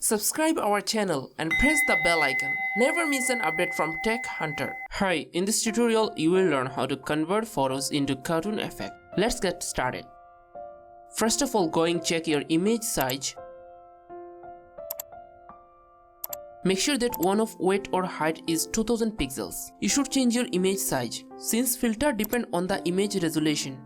Subscribe our channel and press the bell icon. Never miss an update from Tech Hunter. Hi, in this tutorial you will learn how to convert photos into cartoon effect. Let's get started. First of all, check your image size. Make sure that one of weight or height is 2000 pixels. You should change your image size since filter depend on the image resolution.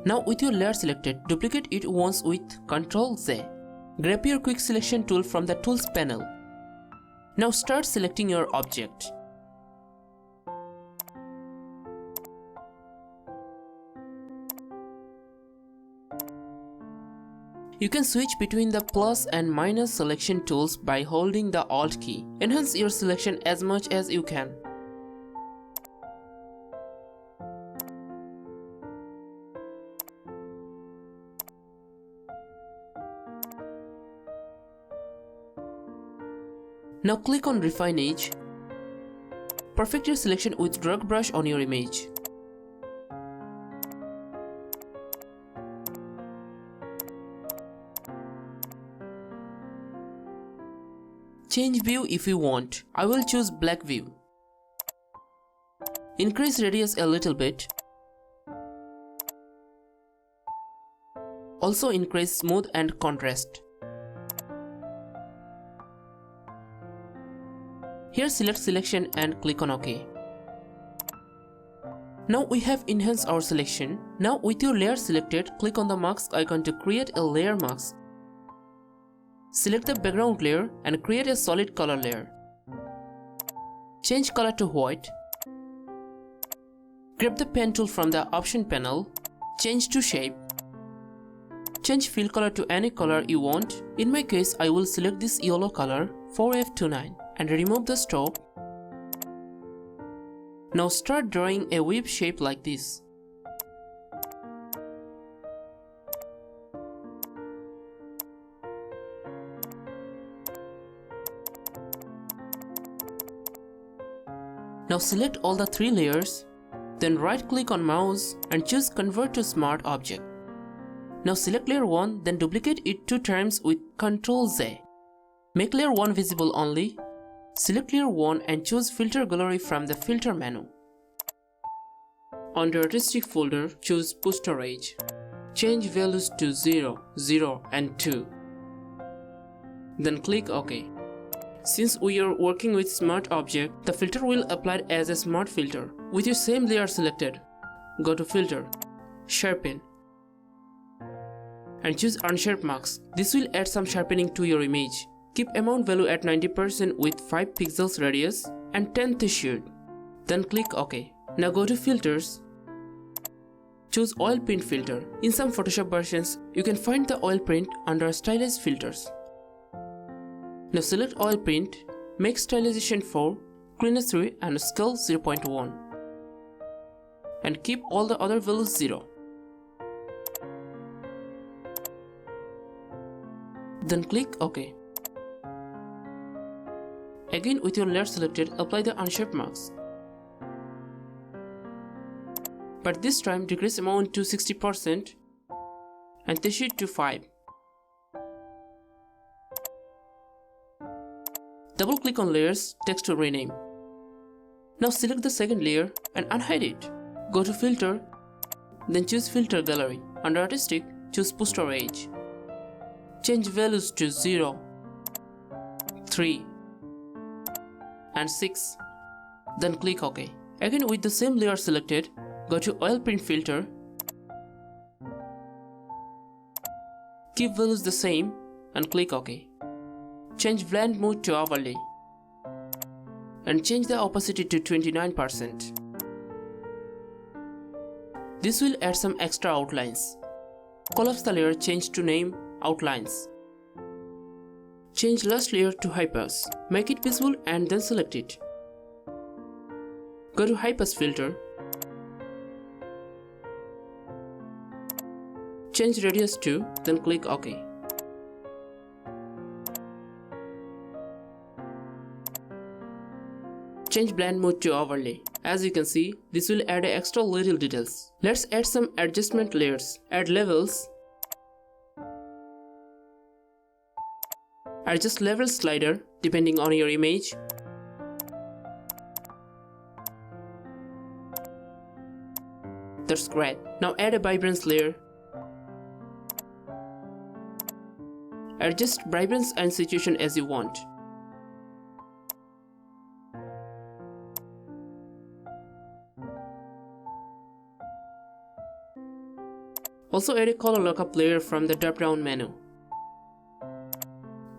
Now with your layer selected, duplicate it once with Ctrl+Z. Grab your quick selection tool from the tools panel. Now start selecting your object. You can switch between the plus and minus selection tools by holding the Alt key. Enhance your selection as much as you can. Now click on Refine Edge. Perfect your selection with drag brush on your image. Change view if you want. I will choose black view. Increase radius a little bit. Also increase smooth and contrast. Here select selection and click on OK. Now we have enhanced our selection. Now with your layer selected, click on the mask icon to create a layer mask. Select the background layer and create a solid color layer. Change color to white. Grab the pen tool from the option panel. Change to shape. Change fill color to any color you want. In my case, I will select this yellow color 4F29 and remove the stroke. Now start drawing a wave shape like this. Now select all the three layers, then right click on mouse and choose Convert to Smart Object. Now select layer 1, then duplicate it 2 times with Ctrl+Z. Make layer 1 visible only. Select layer 1 and choose Filter Gallery from the Filter menu. Under Artistic folder, choose Push Storage. Change values to 0, 0 and 2. Then click OK. Since we are working with Smart Object, the filter will apply as a Smart Filter. With your same layer selected, go to Filter, Sharpen and choose Unsharp Mask. This will add some sharpening to your image. Keep amount value at 90% with 5 pixels radius and 10 threshold. Then click OK. Now go to Filters. Choose Oil Print Filter. In some Photoshop versions, you can find the oil print under Stylized Filters. Now select Oil Print, make Stylization 4, Clearness 3 and Scale 0.1. And keep all the other values 0. Then click OK. Again with your layer selected, apply the Unsharp Mask. But this time decrease amount to 60% and threshold to 5. Double click on layers, text to rename. Now select the second layer and unhide it. Go to Filter, then choose Filter Gallery. Under Artistic, choose Push Storage. Change values to 0, 3 and 6. Then click OK. Again with the same layer selected, go to Oil Print Filter. Keep values the same and click OK. Change blend mode to overlay and change the opacity to 29%. This will add some extra outlines. Collapse the layer, change to name Outlines. Change last layer to High Pass. Make it visible and then select it. Go to High Pass Filter. Change radius to, then click OK. Change blend mode to overlay As you can see, this will add extra little details. Let's add some adjustment layers. Add levels. Adjust level slider depending on your image. That's great. Now add a vibrance layer. Adjust vibrance and saturation as you want. Also add a color lockup layer from the drop-down menu.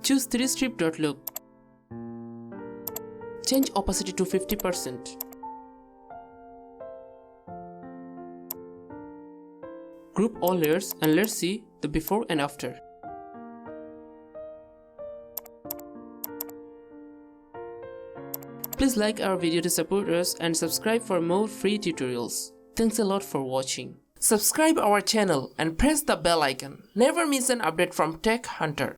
Choose 3-strip dot look. Change opacity to 50%. Group all layers and let's see the before and after. Please like our video to support us and subscribe for more free tutorials. Thanks a lot for watching. Subscribe our channel and press the bell icon. Never miss an update from Tech Hunter.